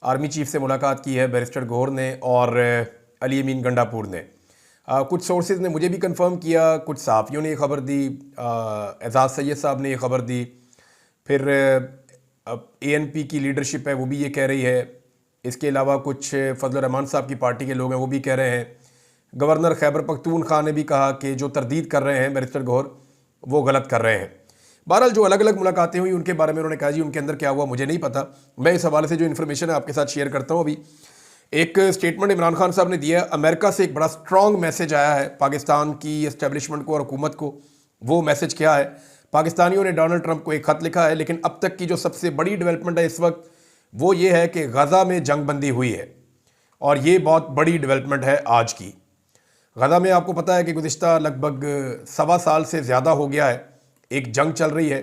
Army chief से मुलाकात की है बैरिस्टर गौहर ने और अली अमीन गंडापुर ने। कुछ सोर्सेज ने मुझे भी कंफर्म किया, कुछ सहाफ़ियों ने ये खबर दी, एजाज़ सैयद साहब ने ये खबर दी, फिर ANP की लीडरशिप है वो भी ये कह रही है। इसके अलावा कुछ फजल रहमान साहब की पार्टी के लोग हैं वो भी कह रहे हैं। गवर्नर खैबर पख्तूनख्वा ने भी कहा कि जो तरदीद कर रहे हैं बैरिस्टर गौहर वो गलत कर रहे हैं। बहरहाल जो अलग अलग मुलाकातें हुई उनके बारे में उन्होंने कहा जी उनके अंदर क्या हुआ मुझे नहीं पता। मैं इस हवाले से जो इन्फॉर्मेशन है आपके साथ शेयर करता हूँ। अभी एक स्टेटमेंट इमरान खान साहब ने दिया है। अमेरिका से एक बड़ा स्ट्रॉन्ग मैसेज आया है पाकिस्तान की एस्टेब्लिशमेंट को और हुकूमत को। वो मैसेज क्या है? पाकिस्तानियों ने डोनाल्ड ट्रंप को एक ख़त लिखा है, लेकिन अब तक की जो सबसे बड़ी डेवलपमेंट है इस वक्त वो ये है कि गज़ा में जंग बंदी हुई है और ये बहुत बड़ी डेवलपमेंट है आज की। गज़ा में आपको पता है कि गुज़िश्ता लगभग 1.25 साल से ज़्यादा हो गया है एक जंग चल रही है।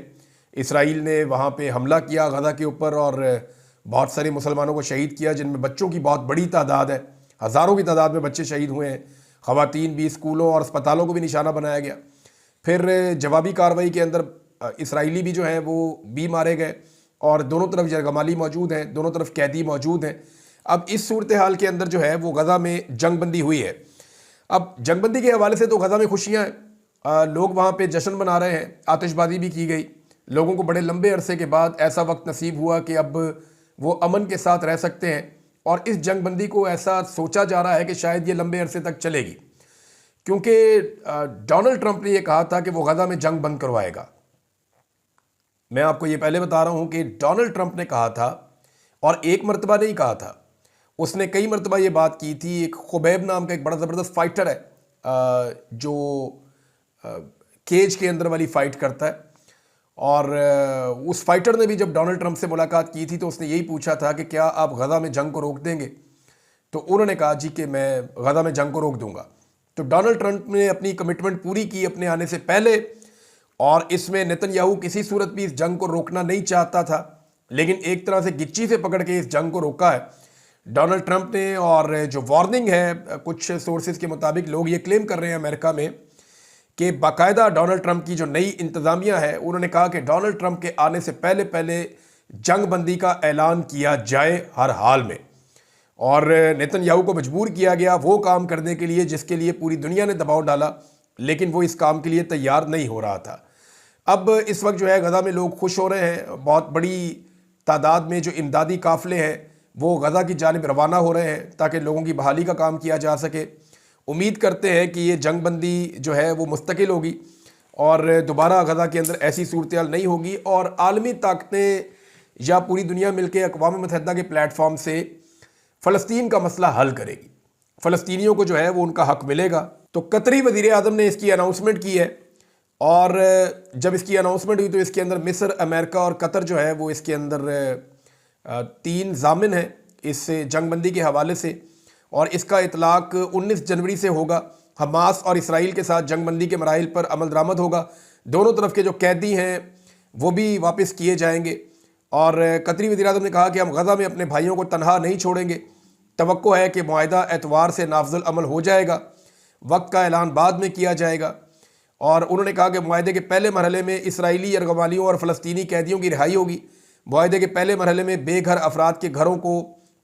इसराइल ने वहाँ पे हमला किया गज़ा के ऊपर और बहुत सारे मुसलमानों को शहीद किया, जिनमें बच्चों की बहुत बड़ी तादाद है। हज़ारों की तादाद में बच्चे शहीद हुए हैं। ख़वातीन भी, स्कूलों और अस्पतालों को भी निशाना बनाया गया। फिर जवाबी कार्रवाई के अंदर इसराइली भी जो हैं वो भी मारे गए और दोनों तरफ यरगमाली मौजूद हैं, दोनों तरफ कैदी मौजूद हैं। अब इस सूरत हाल के अंदर जो है वो गज़ा में जंगबंदी हुई है। अब जंगबंदी के हवाले से तो गज़ा में खुशियाँ हैं, लोग वहाँ पे जश्न मना रहे हैं, आतिशबाजी भी की गई। लोगों को बड़े लंबे अरसे के बाद ऐसा वक्त नसीब हुआ कि अब वो अमन के साथ रह सकते हैं और इस जंगबंदी को ऐसा सोचा जा रहा है कि शायद ये लंबे अरसे तक चलेगी, क्योंकि डोनाल्ड ट्रंप ने ये कहा था कि वो गज़ा में जंग बंद करवाएगा। मैं आपको ये पहले बता रहा हूँ कि डोनाल्ड ट्रंप ने कहा था और एक मरतबा नहीं कहा था, उसने कई मरतबा ये बात की थी। एक खुबैब नाम का एक बड़ा ज़बरदस्त फाइटर है जो केज के अंदर वाली फ़ाइट करता है, और उस फाइटर ने भी जब डोनाल्ड ट्रंप से मुलाकात की थी तो उसने यही पूछा था कि क्या आप गज़ा में जंग को रोक देंगे। तो उन्होंने कहा जी कि मैं गज़ा में जंग को रोक दूंगा। तो डोनाल्ड ट्रंप ने अपनी कमिटमेंट पूरी की अपने आने से पहले, और इसमें नेतन्याहू किसी सूरत भी इस जंग को रोकना नहीं चाहता था, लेकिन एक तरह से गिच्ची से पकड़ के इस जंग को रोका है डोनाल्ड ट्रंप ने। और जो वार्निंग है, कुछ सोर्सेज के मुताबिक लोग ये क्लेम कर रहे हैं अमेरिका में कि बाकायदा डोनाल्ड ट्रंप की जो नई इंतज़ामिया है उन्होंने कहा कि डोनाल्ड ट्रंप के आने से पहले पहले जंग बंदी का ऐलान किया जाए हर हाल में, और नेतन्याहू को मजबूर किया गया वो काम करने के लिए जिसके लिए पूरी दुनिया ने दबाव डाला, लेकिन वो इस काम के लिए तैयार नहीं हो रहा था। अब इस वक्त जो है गज़ा में लोग खुश हो रहे हैं, बहुत बड़ी तादाद में जो इमदादी काफ़िले हैं वो गज़ा की जानिब रवाना हो रहे हैं ताकि लोगों की बहाली का काम किया जा सके। उम्मीद करते हैं कि ये जंग बंदी जो है वो मुस्तकिल होगी और दोबारा गज़ा के अंदर ऐसी सूरत हाल नहीं होगी, और आलमी ताकतें या पूरी दुनिया मिलकर अक़वाम मुत्तहिदा के प्लेटफॉर्म से फ़लस्तीन का मसला हल करेगी। फ़लस्तीनियों को जो है वो उनका हक़ मिलेगा। तो कतरी वज़ीर आज़म ने इसकी अनाउंसमेंट की है, और जब इसकी अनाउंसमेंट हुई तो इसके अंदर मिस्र, अमेरिका और कतर जो है वो इसके अंदर 3 ज़ामिन हैं इस जंगबंदी के हवाले से, और इसका इतलाक़ 19 जनवरी से होगा। हमास और इसराइल के साथ जंगबंदी के मराइल पर अमल दरामद होगा। दोनों तरफ के जो कैदी हैं वो भी वापस किए जाएंगे, और कतरी वज़ीर आज़म ने कहा कि हम गज़ा में अपने भाइयों को तनहा नहीं छोड़ेंगे। तवक्को है कि मुआहिदा एतवार से नाफजुल अमल हो जाएगा, वक्त का ऐलान बाद में किया जाएगा। और उन्होंने कहा कि मुआहिदे के पहले मरहले में इसराइली यरगमालियों और फ़लस्तीनी कैदियों की रिहाई होगी। मुआहिदे के पहले मरहले में बेघर अफराद के घरों को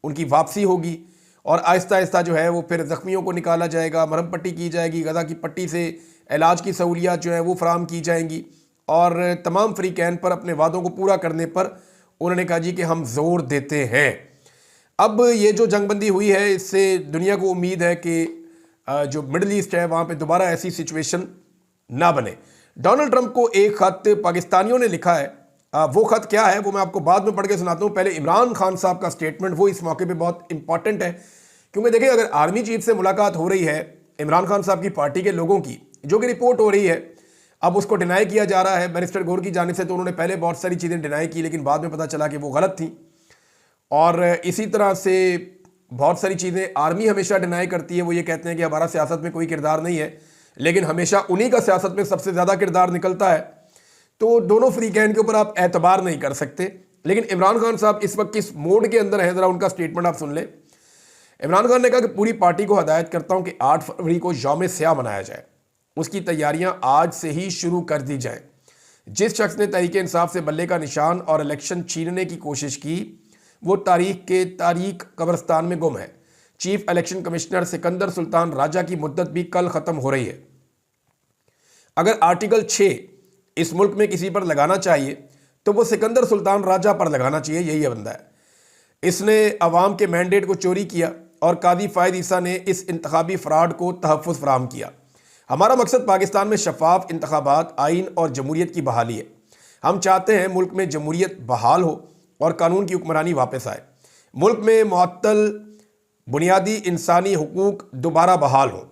उनकी वापसी होगी, और आहिस्ता आहिस्ता जो है वो फिर ज़ख्मियों को निकाला जाएगा, मरहम पट्टी की जाएगी, गज़ा की पट्टी से इलाज की सहूलियात जो है वो फराम की जाएंगी, और तमाम फ़रीक़ैन पर अपने वादों को पूरा करने पर उन्होंने कहा जी कि हम ज़ोर देते हैं। अब ये जो जंगबंदी हुई है इससे दुनिया को उम्मीद है कि जो मिडल ईस्ट है वहाँ पे दोबारा ऐसी सिचुएशन ना बने। डोनाल्ड ट्रंप को एक ख़त पाकिस्तानियों ने लिखा है, वो ख़त क्या है वो मैं आपको बाद में पढ़ के सुनाता हूँ। पहले इमरान खान साहब का स्टेटमेंट वो इस मौके पे बहुत इंपॉर्टेंट है, क्योंकि देखिए अगर आर्मी चीफ से मुलाकात हो रही है इमरान खान साहब की पार्टी के लोगों की, जो कि रिपोर्ट हो रही है, अब उसको डिनाई किया जा रहा है बैरिस्टर गौहर की जानिब से। तो उन्होंने पहले बहुत सारी चीज़ें डिनाई की, लेकिन बाद में पता चला कि वो गलत थी। और इसी तरह से बहुत सारी चीज़ें आर्मी हमेशा डिनाई करती है। वो ये कहते हैं कि हमारा सियासत में कोई किरदार नहीं है, लेकिन हमेशा उन्हीं का सियासत में सबसे ज़्यादा किरदार निकलता है। तो दोनों फ़रीक़ैन के ऊपर आप एतबार नहीं कर सकते। लेकिन इमरान खान साहब इस वक्त किस मोड के अंदर है, ज़रा उनका स्टेटमेंट आप सुन लें। इमरान खान ने कहा कि पूरी पार्टी को हदायत करता हूँ कि 8 फरवरी को यौम स्याह मनाया जाए, उसकी तैयारियाँ आज से ही शुरू कर दी जाएँ। जिस शख्स ने तहरीक इंसाफ से बल्ले का निशान और इलेक्शन छीनने की कोशिश की वो तारीख के तारीख कब्रिस्तान में गुम है। Chief election commissioner Sikandar Sultan Raja की मुद्दत भी कल ख़त्म हो रही है। अगर आर्टिकल 6 इस मुल्क में किसी पर लगाना चाहिए तो वो सिकंदर सुल्तान राजा पर लगाना चाहिए। यही बंदा है, इसने अवाम के मैंडेट को चोरी किया और कादी फ़ायद ईसा ने इस इंतखाबी फ्रॉड को तहफ़्फ़ुज़ फराहम किया। हमारा मकसद पाकिस्तान में शफाफ इंतखाबात, आइन और जमहूरियत की बहाली है। हम चाहते हैं मुल्क में जमहूरियत बहाल हो और कानून की हुक्मरानी वापस आए। मुल्क में मुअत्तल बुनियादी इंसानी हुकूक दोबारा बहाल हों।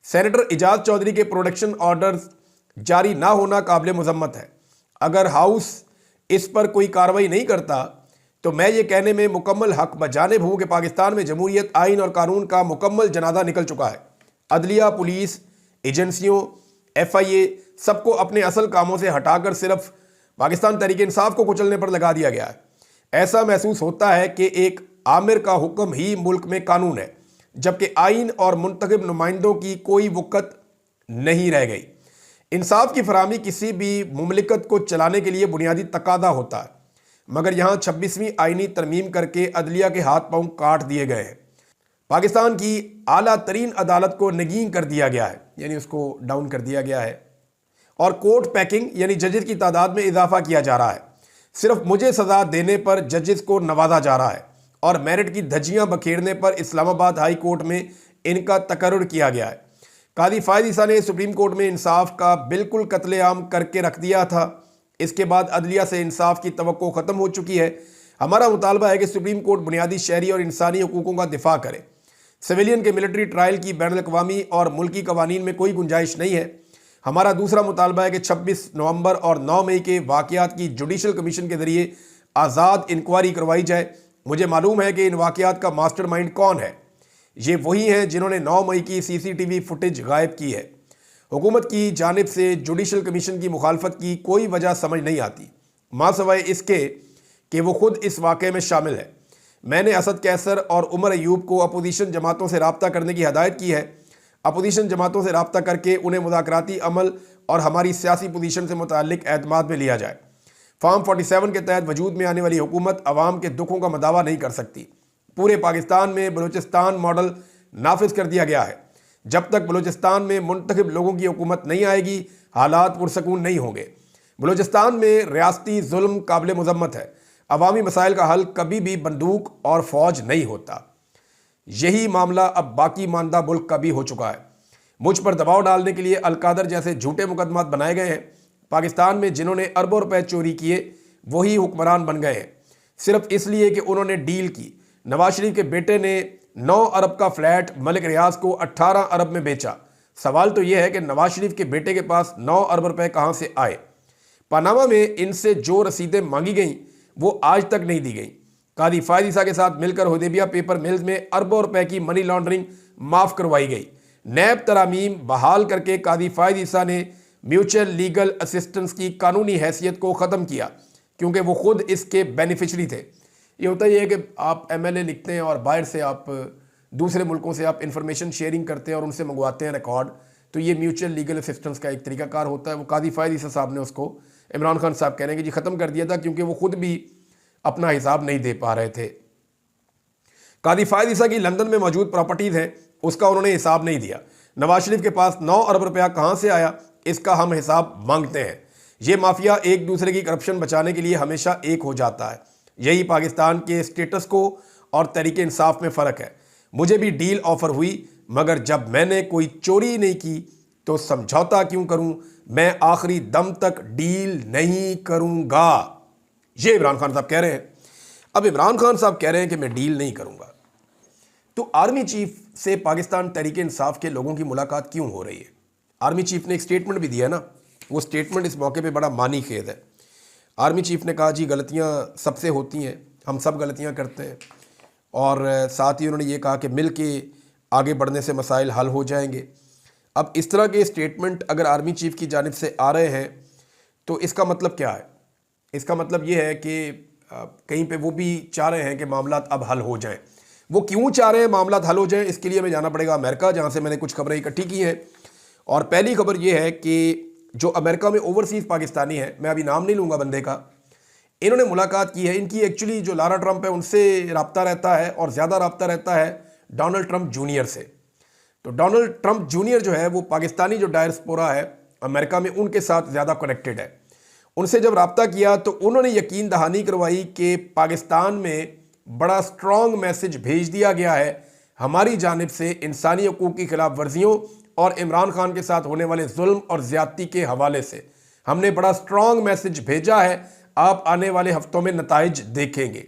सेनेटर इजाज़ चौधरी के प्रोटेक्शन ऑर्डर्स जारी ना होना काबिल मज़म्मत है। अगर हाउस इस पर कोई कार्रवाई नहीं करता तो मैं ये कहने में मुकम्मल हक बजानिब हूँ कि पाकिस्तान में जमहूरियत, आइन और कानून का मुकम्मल जनाजा निकल चुका है। अदलिया, पुलिस, एजेंसियों, FIA सबको अपने असल कामों से हटाकर सिर्फ पाकिस्तान तहरीक इंसाफ को कुचलने पर लगा दिया गया है। ऐसा महसूस होता है कि एक आमिर का हुक्म ही मुल्क में कानून है, जबकि आइन और मुंतखब नुमाइंदों की कोई वक़्त नहीं रह गई। इंसाफ की फराहमी किसी भी मुमलिकत को चलाने के लिए बुनियादी तकादा होता है, मगर यहाँ 26वीं आइनी तरमीम करके अदलिया के हाथ पांव काट दिए गए हैं। पाकिस्तान की आला तरीन अदालत को नगीन कर दिया गया है, यानी उसको डाउन कर दिया गया है, और कोर्ट पैकिंग यानी जजेस की तादाद में इजाफा किया जा रहा है। सिर्फ मुझे सज़ा देने पर जजेस को नवाजा जा रहा है और मेरिट की धज्जियाँ बखेरने पर इस्लामाबाद हाई कोर्ट में इनका तकर्रुर किया गया है। कादी फ़ायद ईसा ने सुप्रीम कोर्ट में इंसाफ का बिल्कुल कत्लेआम करके रख दिया था। इसके बाद अदलिया से इंसाफ की तवक्को ख़त्म हो चुकी है। हमारा मुतालबा है कि सुप्रीम कोर्ट बुनियादी शहरी और इंसानी हुकूकों का दिफा करे। सिविलियन के मिलिट्री ट्रायल की बैनुल अक़वामी और मुल्की कवानीन में कोई गुंजाइश नहीं है। हमारा दूसरा मुतालबा है कि 26 नवंबर और 9 मई के वाक़यात की जुडिशल कमीशन के ज़रिए आज़ाद इंक्वायरी करवाई जाए। मुझे मालूम है कि इन वाक़यात का मास्टरमाइंड कौन है। ये वही हैं जिन्होंने 9 मई की CCTV फुटेज गायब की है। हुकूमत की जानिब से जुडिशल कमीशन की मुखालफत की कोई वजह समझ नहीं आती, मां सवाए इसके कि वो खुद इस वाक़े में शामिल है। मैंने असद कैसर और उमर अयूब को अपोजिशन जमातों से रब्ता करने की हदायत की है। अपोजिशन जमातों से रब्ता करके उन्हें मुज़ाकराती अमल और हमारी सियासी पोजीशन से मुताल्लिक एतमाद में लिया जाए। फार्म 47 के तहत वजूद में आने वाली हुकूमत अवाम के दुखों का मदावा नहीं कर सकती। पूरे पाकिस्तान में बलूचिस्तान मॉडल नाफिज कर दिया गया है। जब तक बलूचिस्तान में मुंतखब लोगों की हुकूमत नहीं आएगी, हालात पुरसकून नहीं होंगे। बलूचिस्तान में रियासती जुल्म काबिल मज़म्मत है। अवामी मसाइल का हल कभी भी बंदूक और फौज नहीं होता। यही मामला अब बाकी मानदा मुल्क का भी हो चुका है। मुझ पर दबाव डालने के लिए अलकादर जैसे झूठे मुकदमात बनाए गए हैं। पाकिस्तान में जिन्होंने अरबों रुपए चोरी किए वही हुक्मरान बन गए हैं, सिर्फ इसलिए कि उन्होंने डील की। नवाज शरीफ के बेटे ने 9 अरब का फ्लैट मलिक रियाज को 18 अरब में बेचा। सवाल तो यह है कि नवाज शरीफ के बेटे के पास 9 अरब रुपए कहां से आए। पनामा में इनसे जो रसीदें मांगी गईं वो आज तक नहीं दी गई। कादी फ़ायद ईसा के साथ मिलकर हुदैबिया पेपर मिल्स में अरबों रुपए की मनी लॉन्ड्रिंग माफ़ करवाई गई। नैब तरामीम बहाल करके कादी फ़ायद ईसा ने म्यूचुअल लीगल असिस्टेंस की कानूनी हैसियत को ख़त्म किया, क्योंकि वो खुद इसके बेनिफिशरी थे। ये होता ही है कि आप MLA लिखते हैं और बाहर से आप दूसरे मुल्कों से आप इंफॉर्मेशन शेयरिंग करते हैं और उनसे मंगवाते हैं रिकॉर्ड, तो ये म्यूचुअल लीगल असिस्टेंस का एक तरीकाकार होता है। वो कादी फ़ायद ईसा साहब ने उसको इमरान खान साहब कह रहे हैं कि जी ख़त्म कर दिया था, क्योंकि वो खुद भी अपना हिसाब नहीं दे पा रहे थे। कादी फ़ायद ईसा की लंदन में मौजूद प्रॉपर्टीज़ हैं, उसका उन्होंने हिसाब नहीं दिया। नवाज शरीफ के पास 9 अरब रुपया कहाँ से आया, इसका हम हिसाब मांगते हैं। ये माफिया एक दूसरे की करप्शन बचाने के लिए हमेशा एक हो जाता है। यही पाकिस्तान के स्टेटस को और तरीके इंसाफ में फ़र्क है। मुझे भी डील ऑफर हुई, मगर जब मैंने कोई चोरी नहीं की तो समझौता क्यों करूं। मैं आखिरी दम तक डील नहीं करूंगा, ये इमरान खान साहब कह रहे हैं। अब इमरान खान साहब कह रहे हैं कि मैं डील नहीं करूंगा, तो आर्मी चीफ से पाकिस्तान तहरीक इंसाफ के लोगों की मुलाकात क्यों हो रही है। आर्मी चीफ ने एक स्टेटमेंट भी दिया ना, वो स्टेटमेंट इस मौके पे बड़ा मानी खेद है। आर्मी चीफ ने कहा जी गलतियां सबसे होती हैं, हम सब गलतियां करते हैं, और साथ ही उन्होंने ये कहा कि मिल के आगे बढ़ने से मसाइल हल हो जाएंगे। अब इस तरह के स्टेटमेंट अगर आर्मी चीफ की जानिब से आ रहे हैं तो इसका मतलब क्या है। इसका मतलब ये है कि कहीं पे वो भी चाह रहे हैं कि मामला अब हल हो जाएं। वो क्यों चाह रहे हैं मामला हल हो जाएं, इसके लिए हमें जाना पड़ेगा अमेरिका, जहाँ से मैंने कुछ खबरें इकट्ठी की हैं। और पहली खबर ये है कि जो अमेरिका में ओवरसीज़ पाकिस्तानी है, मैं अभी नाम नहीं लूँगा बंदे का, इन्होंने मुलाकात की है। इनकी एक्चुअली जो लारा ट्रंप है उनसे रब्ता रहता है और ज़्यादा रब्ता रहता है डोनाल्ड ट्रंप जूनियर से। तो डोनाल्ड ट्रंप जूनियर जो है वो पाकिस्तानी जो डायस्पोरा है अमेरिका में, उनके साथ ज़्यादा कनेक्टेड है। उनसे जब रब्ता किया तो उन्होंने यकीन दहानी करवाई कि पाकिस्तान में बड़ा स्ट्रॉन्ग मैसेज भेज दिया गया है हमारी जानिब से इंसानी हकूक़ की खिलाफ वर्जियों और इमरान खान के साथ होने वाले जुल्म और ज़्यादती के हवाले से हमने बड़ा स्ट्रॉन्ग मैसेज भेजा है। आप आने वाले हफ्तों में नताइज देखेंगे।